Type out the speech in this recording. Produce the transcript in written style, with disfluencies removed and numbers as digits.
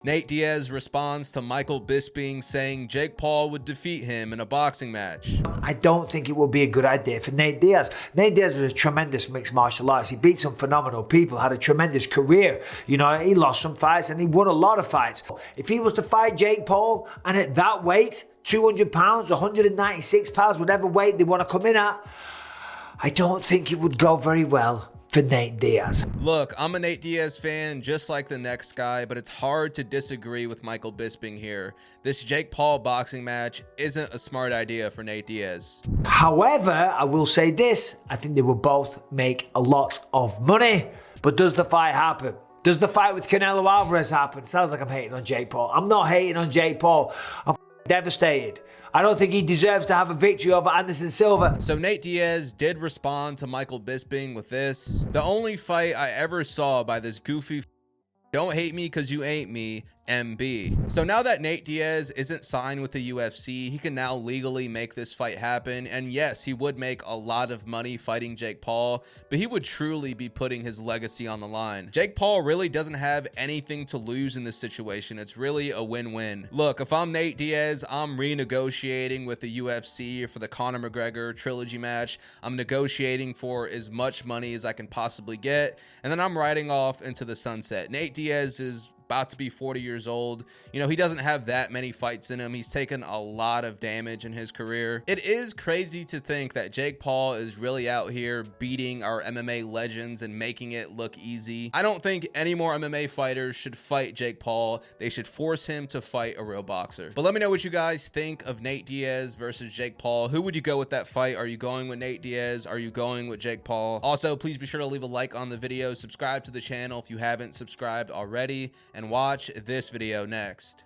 Nate Diaz responds to Michael Bisping saying Jake Paul would defeat him in a boxing match. I don't think it would be a good idea for Nate Diaz. Nate Diaz was a tremendous mixed martial artist. He beat some phenomenal people, had a tremendous career. You know, he lost some fights and he won a lot of fights. If he was to fight Jake Paul and at that weight, 200 pounds, 196 pounds, whatever weight they want to come in at, I don't think it would go very well for Nate Diaz. Look, I'm a Nate Diaz fan just like the next guy, but it's hard to disagree with Michael Bisping here. This Jake Paul boxing match isn't a smart idea for Nate Diaz. However, I will say this, I think they will both make a lot of money, but does the fight happen? Does the fight with Canelo Alvarez happen? Sounds like I'm hating on Jake Paul. I'm not hating on Jake Paul. I'm devastated. I don't think he deserves to have a victory over Anderson Silva. So Nate Diaz did respond to Michael Bisping with this. The only fight I ever saw by this goofy "don't hate me cause you ain't me" MB. So now that Nate Diaz isn't signed with the UFC, he can now legally make this fight happen. And yes, he would make a lot of money fighting Jake Paul, but he would truly be putting his legacy on the line. Jake Paul really doesn't have anything to lose in this situation. It's really a win-win. Look, if I'm Nate Diaz, I'm renegotiating with the UFC for the Conor McGregor trilogy match. I'm negotiating for as much money as I can possibly get, and then I'm riding off into the sunset. Nate Diaz is about to be 40 years old. You know, he doesn't have that many fights in him. He's taken a lot of damage in his career. It is crazy to think that Jake Paul is really out here beating our MMA legends and making it look easy. I don't think any more MMA fighters should fight Jake Paul. They should force him to fight a real boxer. But let me know what you guys think of Nate Diaz versus Jake Paul. Who would you go with that fight? Are you going with Nate Diaz? Are you going with Jake Paul? Also, please be sure to leave a like on the video. Subscribe to the channel if you haven't subscribed already, and watch this video next.